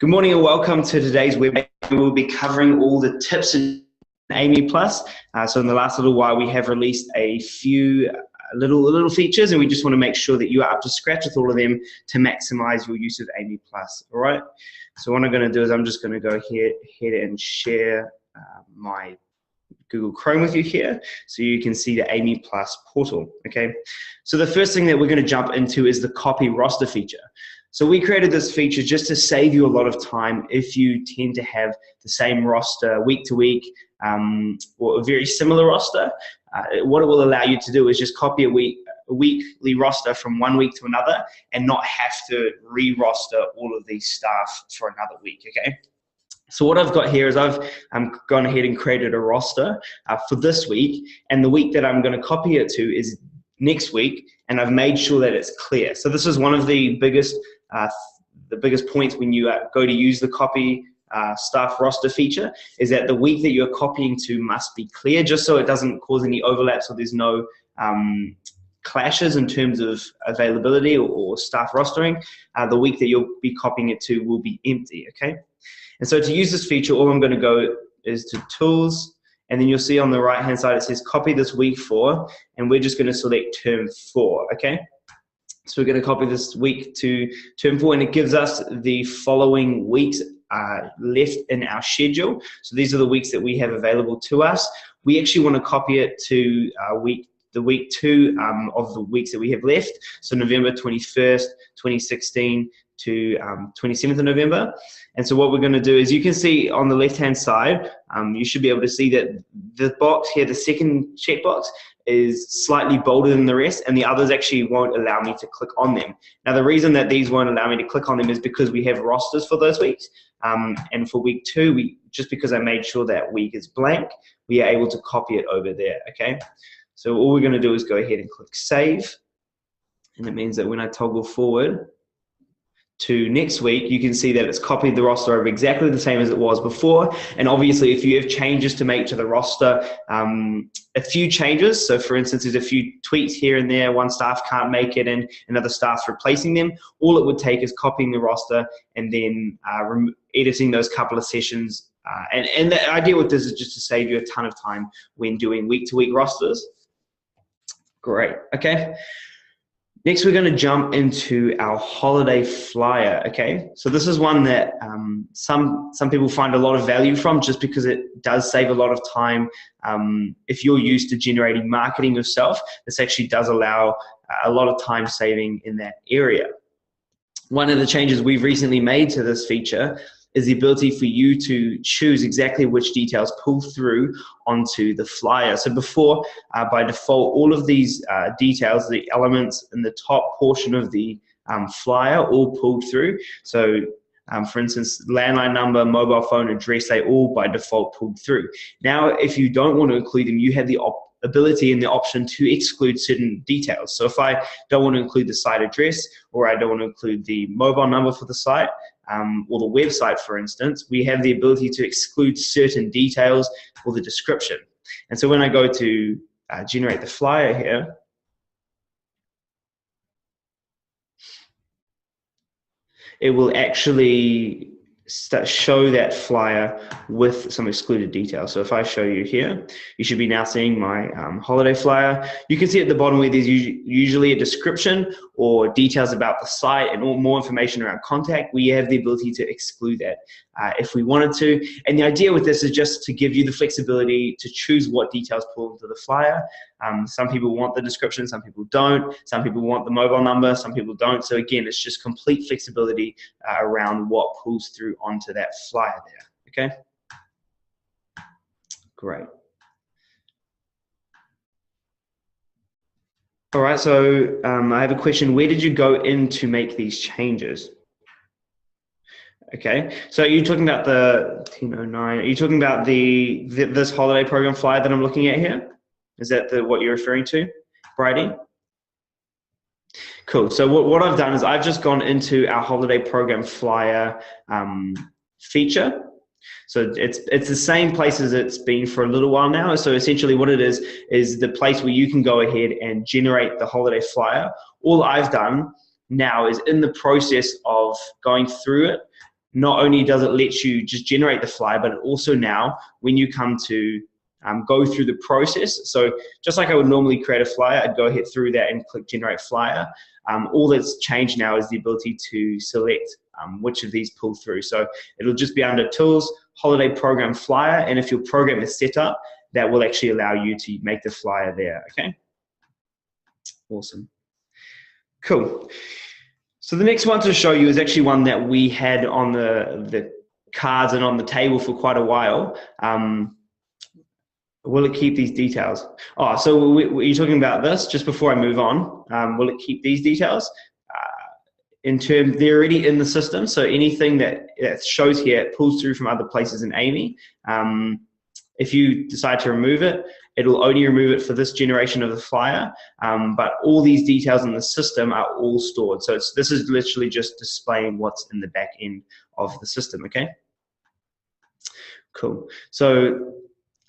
Good morning and welcome to today's webinar. We will be covering all the tips in Aimy Plus. So in the last little while, we have released a few little features, and we just want to make sure that you are up to scratch with all of them to maximize your use of Aimy Plus. All right. So what I'm going to do is I'm just going to go ahead and share my Google Chrome with you here, so you can see the Aimy Plus portal. Okay. So the first thing that we're going to jump into is the copy roster feature. So we created this feature just to save you a lot of time if you tend to have the same roster week to week, or a very similar roster. What it will allow you to do is just copy a weekly roster from one week to another and not have to re-roster all of these staff for another week, okay? So what I've got here is I've gone ahead and created a roster for this week, and the week that I'm going to copy it to is next week, and I've made sure that it's clear. So this is one of the biggest points when you go to use the copy staff roster feature, is that the week that you're copying to must be clear, just so it doesn't cause any overlaps, so there's no clashes in terms of availability or staff rostering. The week that you'll be copying it to will be empty, okay? And so to use this feature, all I'm going to go is to Tools, and then you'll see on the right hand side it says copy this week for, and we're just going to select term 4, okay? So we're going to copy this week to term 4, and it gives us the following weeks left in our schedule. So these are the weeks that we have available to us. We actually want to copy it to the week 2 of the weeks that we have left. So November 21st, 2016 to 27th of November. And so what we're going to do is, you can see on the left hand side, you should be able to see that the box here, the second checkbox, is slightly bolder than the rest, and the others actually won't allow me to click on them. Now the reason that these won't allow me to click on them is because we have rosters for those weeks, and for week 2, just because I made sure that week is blank, we are able to copy it over there, okay? So all we're going to do is go ahead and click save, and it means that when I toggle forward to next week, you can see that it's copied the roster over exactly the same as it was before. And obviously, if you have changes to make to the roster, a few changes, so for instance, there's a few tweaks here and there, one staff can't make it and another staff's replacing them, all it would take is copying the roster and then editing those couple of sessions. And the idea with this is just to save you a ton of time when doing week-to-week rosters. Great, okay. Next, we're going to jump into our holiday flyer, okay? So this is one that some people find a lot of value from, just because it does save a lot of time. If you're used to generating marketing yourself, this actually does allow a lot of time saving in that area. One of the changes we've recently made to this feature is the ability for you to choose exactly which details pull through onto the flyer. So before, by default, all of these details, the elements in the top portion of the flyer, all pulled through. So for instance, landline number, mobile phone, address, they all by default pulled through. Now, if you don't want to include them, you have the ability and the option to exclude certain details. So if I don't want to include the site address, or I don't want to include the mobile number for the site, or the website, for instance, we have the ability to exclude certain details or the description. And so when I go to generate the flyer here, it will actually show that flyer with some excluded details. So if I show you here, you should be now seeing my holiday flyer. You can see at the bottom where there's usually a description or details about the site and more information around contact. We have the ability to exclude that if we wanted to. And the idea with this is just to give you the flexibility to choose what details pull into the flyer. Some people want the description, some people don't. Some people want the mobile number, some people don't. So again, it's just complete flexibility around what pulls through onto that flyer there, okay? Great. All right, so I have a question. Where did you go in to make these changes? Okay, so are you talking about the 1009? Are you talking about this holiday program flyer that I'm looking at here? Is that what you're referring to, Brady? Cool. So what I've done is I've just gone into our holiday program flyer feature. So it's the same place as it's been for a little while now. So essentially what it is the place where you can go ahead and generate the holiday flyer. All I've done now is, in the process of going through it, not only does it let you just generate the flyer, but it also now, when you come to go through the process, so just like I would normally create a flyer, I'd go ahead through that and click generate flyer. All that's changed now is the ability to select which of these pull through. So it'll just be under tools, holiday program flyer, and if your program is set up, that will actually allow you to make the flyer there, okay? Awesome. Cool. So the next one to show you is actually one that we had on the cards and on the table for quite a while. Will it keep these details? Oh, so you're talking about this, just before I move on, will it keep these details? They're already in the system, so anything that shows here, it pulls through from other places in Aimy. If you decide to remove it, it'll only remove it for this generation of the flyer, but all these details in the system are all stored. So this is literally just displaying what's in the back end of the system, okay? Cool. So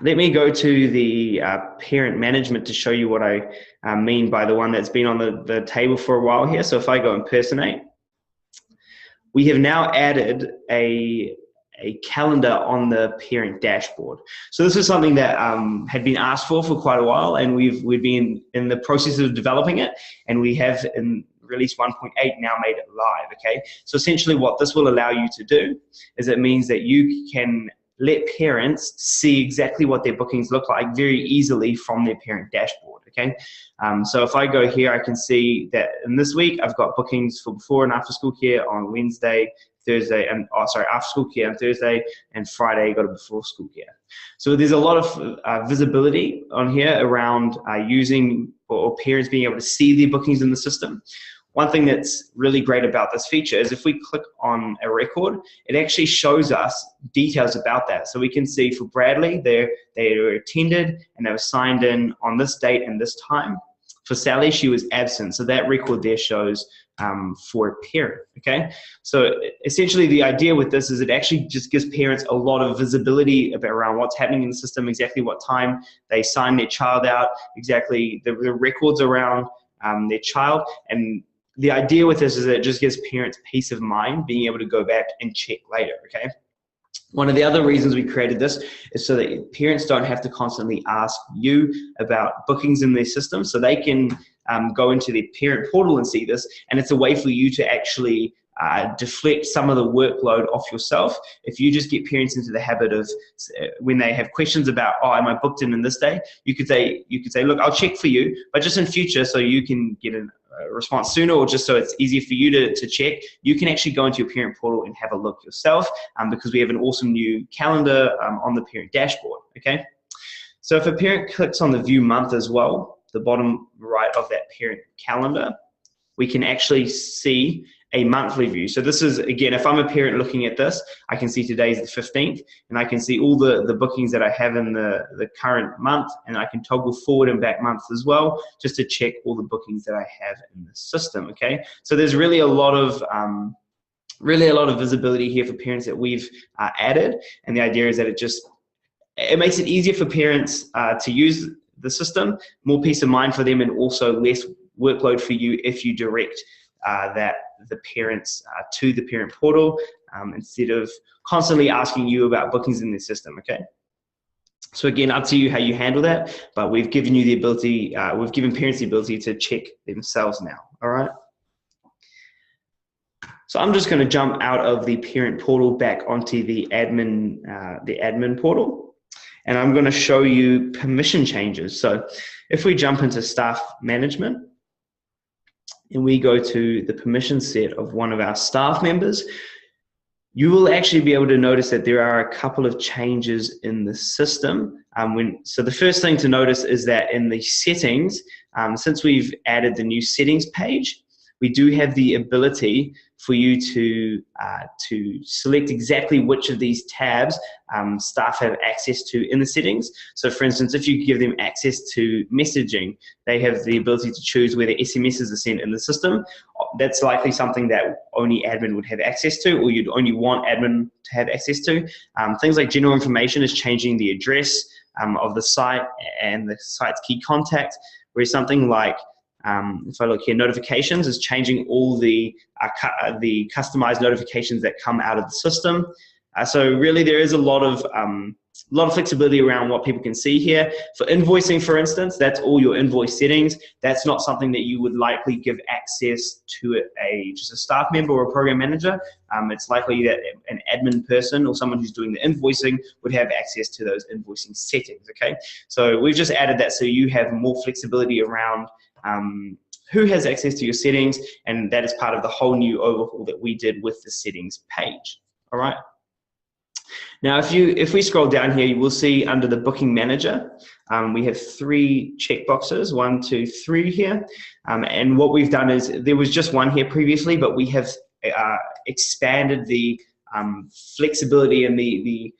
let me go to the parent management to show you what I mean by the one that's been on the table for a while here. So if I go impersonate, we have now added a calendar on the parent dashboard. So this is something that had been asked for quite a while, and we've been in the process of developing it, and we have in release 1.8 now made it live, okay? So essentially what this will allow you to do is it means that you can let parents see exactly what their bookings look like very easily from their parent dashboard, okay? So if I go here, I can see that in this week, I've got bookings for before and after school care on Wednesday, Thursday, and after school care on Thursday, and Friday, got a before school care. So there's a lot of visibility on here around using or parents being able to see their bookings in the system. One thing that's really great about this feature is if we click on a record, it actually shows us details about that. So we can see for Bradley, they were attended and they were signed in on this date and this time. For Sally, she was absent. So that record there shows for a parent, okay? So essentially the idea with this is it actually just gives parents a lot of visibility around what's happening in the system, exactly what time they sign their child out, exactly the records around their child. And the idea with this is that it just gives parents peace of mind being able to go back and check later, okay? One of the other reasons we created this is so that parents don't have to constantly ask you about bookings in their system, so they can go into their parent portal and see this, and it's a way for you to actually deflect some of the workload off yourself. If you just get parents into the habit of when they have questions about, oh, am I booked in this day? You could say, look, I'll check for you, but just in future, so you can get a response sooner, or just so it's easier for you to check, you can actually go into your parent portal and have a look yourself, because we have an awesome new calendar on the parent dashboard, okay? So if a parent clicks on the view month as well, the bottom right of that parent calendar, we can actually see a monthly view. So this is, again, if I'm a parent looking at this, I can see today's the 15th, and I can see all the bookings that I have in the current month, and I can toggle forward and back months as well, just to check all the bookings that I have in the system, okay? So there's really a lot of visibility here for parents that we've added, and the idea is that it makes it easier for parents to use the system, more peace of mind for them, and also less workload for you if you direct the parents to the parent portal instead of constantly asking you about bookings in the system, okay? So again, up to you how you handle that, but we've given you the ability, we've given parents the ability to check themselves now, all right? So I'm just going to jump out of the parent portal back onto the admin portal, and I'm going to show you permission changes. So if we jump into staff management, and we go to the permission set of one of our staff members, you will actually be able to notice that there are a couple of changes in the system. So the first thing to notice is that in the settings, since we've added the new settings page, we do have the ability for you to select exactly which of these tabs staff have access to in the settings. So for instance, if you give them access to messaging, they have the ability to choose whether SMSs are sent in the system. That's likely something that only admin would have access to, or you'd only want admin to have access to. Things like general information is changing the address of the site and the site's key contact, whereas something like If I look here, notifications is changing all the customized notifications that come out of the system. So really there is a lot of flexibility around what people can see here. For invoicing, for instance, that's all your invoice settings. That's not something that you would likely give access to just a staff member or a program manager. It's likely that an admin person or someone who's doing the invoicing would have access to those invoicing settings, okay? So we've just added that so you have more flexibility around who has access to your settings, and that is part of the whole new overhaul that we did with the settings page, all right? Now, if we scroll down here, you will see under the booking manager, we have 3 checkboxes, 1, 2, 3 here. And what we've done is, there was just one here previously, but we have expanded the flexibility and the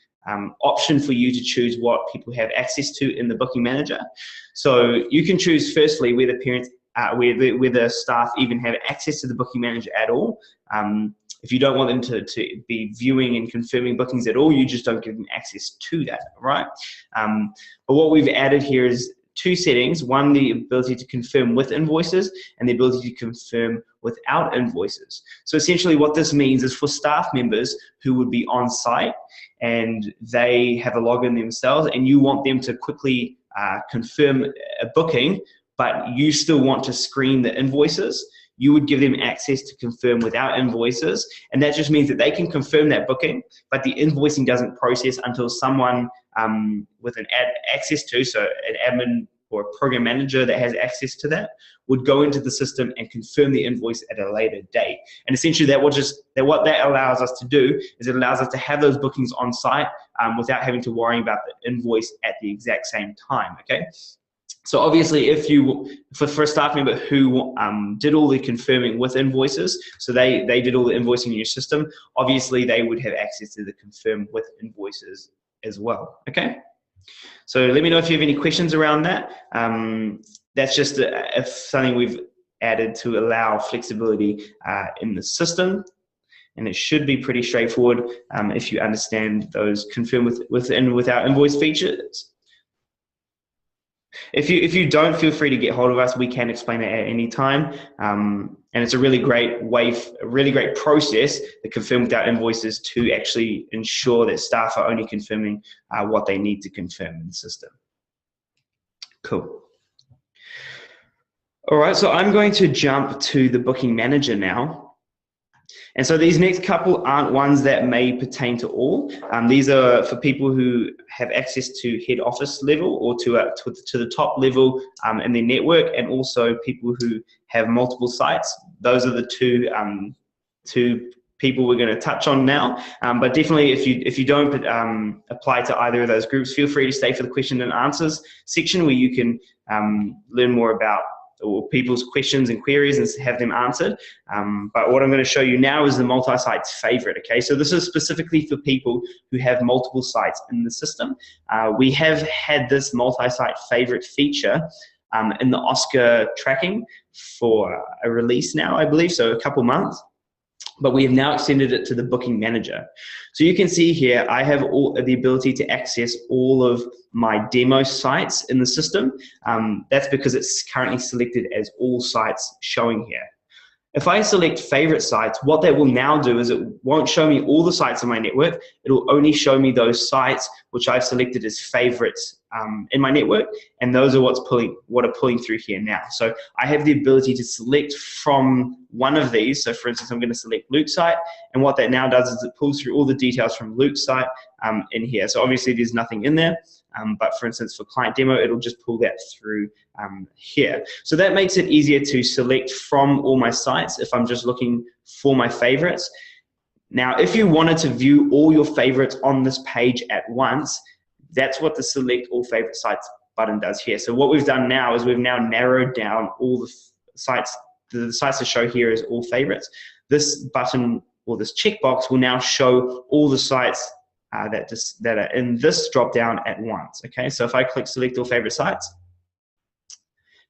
option for you to choose what people have access to in the booking manager. So you can choose firstly whether parents, whether staff even have access to the booking manager at all. If you don't want them to be viewing and confirming bookings at all, you just don't give them access to that, right? But what we've added here is 2 settings. One, the ability to confirm with invoices, and the ability to confirm without invoices. So essentially what this means is for staff members who would be on site and they have a login themselves and you want them to quickly confirm a booking, but you still want to screen the invoices, you would give them access to confirm without invoices. And that just means that they can confirm that booking, but the invoicing doesn't process until someone with an access to, so an admin or a program manager that has access to that, would go into the system and confirm the invoice at a later date. And essentially what that allows us to do is it allows us to have those bookings on site without having to worry about the invoice at the exact same time, okay? So obviously, for a staff member who did all the confirming with invoices, so they did all the invoicing in your system, obviously they would have access to the confirm with invoices as well, okay? So let me know if you have any questions around that. That's just something we've added to allow flexibility in the system. And it should be pretty straightforward if you understand those confirm with and without invoice features. If you don't, feel free to get hold of us. We can explain it at any time. And it's a really great way, a really great process, the confirm without invoices, to actually ensure that staff are only confirming what they need to confirm in the system. Cool. All right, so I'm going to jump to the booking manager now. And so these next couple aren't ones that may pertain to all. These are for people who have access to head office level or to the top level in their network, and also people who have multiple sites. Those are the two people we're going to touch on now. But definitely, if you don't apply to either of those groups, feel free to stay for the question and answers section where you can learn more about people's questions and queries and have them answered. But what I'm going to show you now is the multi-site favorite, okay? So this is specifically for people who have multiple sites in the system. We have had this multi-site favorite feature in the Oscar tracking for a release now, I believe, so a couple months. But we have now extended it to the booking manager. So you can see here, I have the ability to access all of my demo sites in the system. That's because it's currently selected as all sites showing here. If I select favorite sites, what that will now do is it won't show me all the sites on my network. It'll only show me those sites which I've selected as favorites in my network, and those are what are pulling through here now. So I have the ability to select from one of these. So for instance, I'm going to select Luke's site, and what that now does is it pulls through all the details from Luke's site in here. So obviously there's nothing in there, but for instance, for client demo, it'll just pull that through here. So that makes it easier to select from all my sites if I'm just looking for my favorites. Now, if you wanted to view all your favorites on this page at once, that's what the select all favorite sites button does here. So what we've done now is we've now narrowed down all the sites to show here as all favorites. This button or this checkbox will now show all the sites that are in this drop down at once. Okay, so if I click select all favorite sites,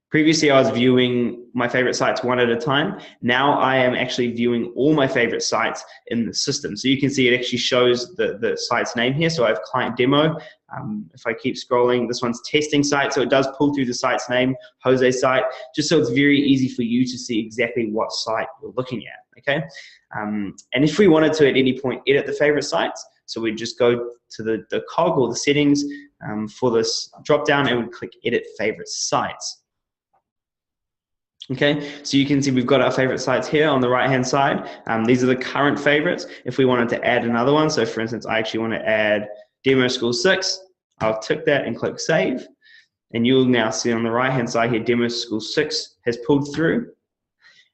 previously I was viewing my favorite sites one at a time. Now I am actually viewing all my favorite sites in the system. So you can see it actually shows the site's name here. So I have client demo, If I keep scrolling, this one's testing site, so it does pull through the site's name, Jose's site, just so it's very easy for you to see exactly what site you're looking at, okay? And if we wanted to at any point edit the favorite sites, so we just go to the cog or the settings for this drop down and we click edit favorite sites. Okay, so you can see we've got our favorite sites here on the right hand side. These are the current favorites. If we wanted to add another one, so for instance, I actually want to add Demo School 6, I'll tick that and click save. And you'll now see on the right hand side here, Demo School 6 has pulled through.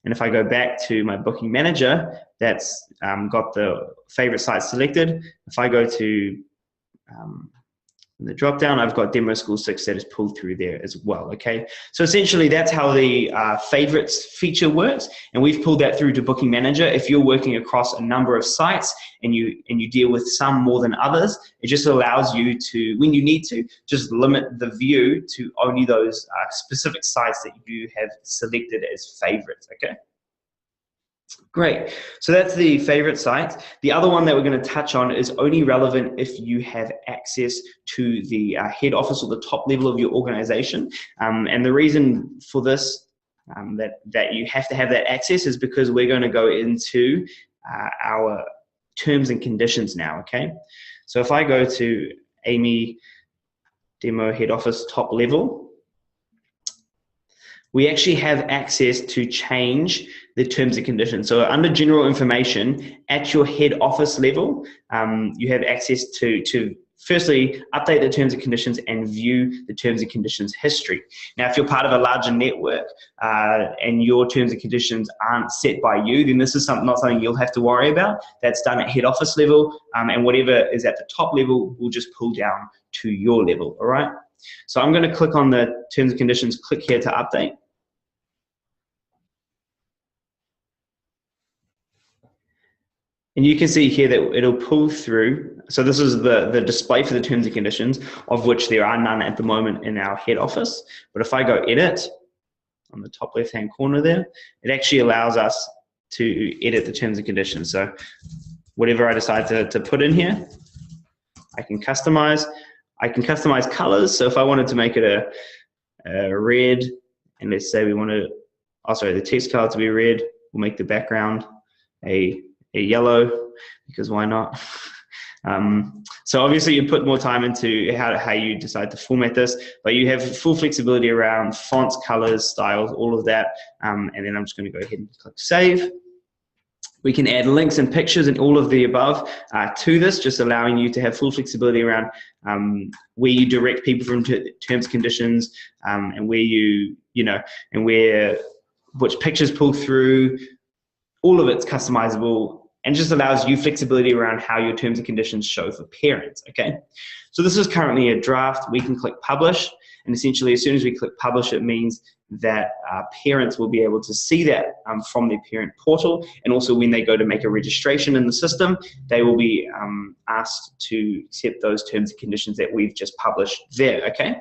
And if I go back to my booking manager, that's got the favorite sites selected. If I go to in the drop down, I've got Demo School 6 that is pulled through there as well, okay? So essentially that's how the favorites feature works, and we've pulled that through to Booking Manager. If you're working across a number of sites and you deal with some more than others, it just allows you to, when you need to, just limit the view to only those specific sites that you have selected as favorites, okay? Great, so that's the favorite site. The other one that we're going to touch on is only relevant if you have access to the head office or the top level of your organization. And the reason for this, that you have to have that access, is because we're going to go into our terms and conditions now, okay? So if I go to Aimy Demo Head Office top level, we actually have access to change the terms and conditions. So under general information, at your head office level, you have access to firstly update the terms and conditions and view the terms and conditions history. Now, if you're part of a larger network and your terms and conditions aren't set by you, then this is not something you'll have to worry about. That's done at head office level, and whatever is at the top level will just pull down to your level, all right? So I'm going to click on the terms and conditions, click here to update. And you can see here that it'll pull through. So this is the display for the terms and conditions, of which there are none at the moment in our head office. But if I go edit on the top left-hand corner there, it actually allows us to edit the terms and conditions. So whatever I decide to put in here, I can customize. I can customize colors. So if I wanted to make it a red, and let's say we want to, the text color to be red, we'll make the background a yellow, because why not? So obviously you put more time into how you decide to format this, but you have full flexibility around fonts, colors, styles, all of that. And then I'm just going to go ahead and click save. We can add links and pictures and all of the above to this, just allowing you to have full flexibility around where you direct people from terms, conditions, and where which pictures pull through. All of it's customizable, and just allows you flexibility around how your terms and conditions show for parents, okay? So this is currently a draft. We can click publish, and essentially as soon as we click publish, it means that parents will be able to see that from their parent portal, and also when they go to make a registration in the system, they will be asked to accept those terms and conditions that we've just published there, okay?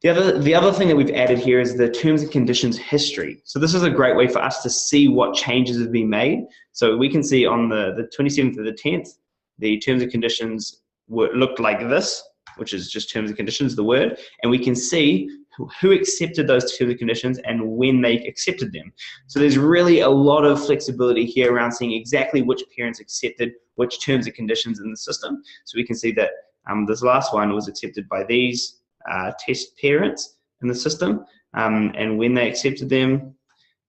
The other thing that we've added here is the terms and conditions history. So this is a great way for us to see what changes have been made. So we can see on the 27th of the 10th, the terms and conditions looked like this, which is just terms and conditions, the word, and we can see who accepted those terms and conditions and when they accepted them. So there's really a lot of flexibility here around seeing exactly which parents accepted which terms and conditions in the system. So we can see that this last one was accepted by these test parents in the system, and when they accepted them.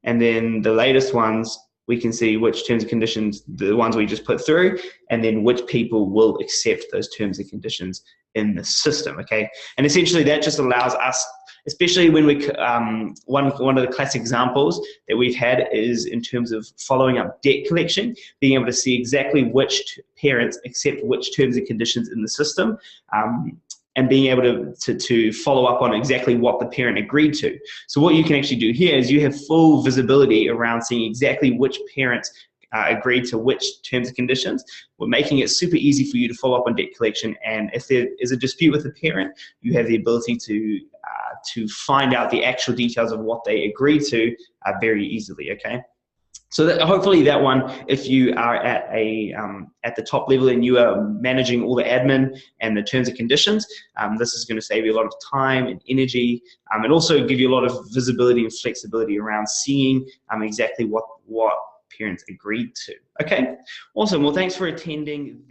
And then the latest ones, we can see which terms and conditions, the ones we just put through, and then which people will accept those terms and conditions in the system, okay? And essentially that just allows us, especially when we, one of the classic examples that we've had is in terms of following up debt collection, being able to see exactly which parents accept which terms and conditions in the system, and being able to follow up on exactly what the parent agreed to. So what you can actually do here is you have full visibility around seeing exactly which parents agreed to which terms and conditions. We're making it super easy for you to follow up on debt collection, and if there is a dispute with the parent, you have the ability to find out the actual details of what they agreed to very easily, okay? So that, hopefully that one, if you are at the top level and you are managing all the admin and the terms and conditions, this is going to save you a lot of time and energy, and also give you a lot of visibility and flexibility around seeing exactly what parents agreed to. Okay, awesome. Well, thanks for attending.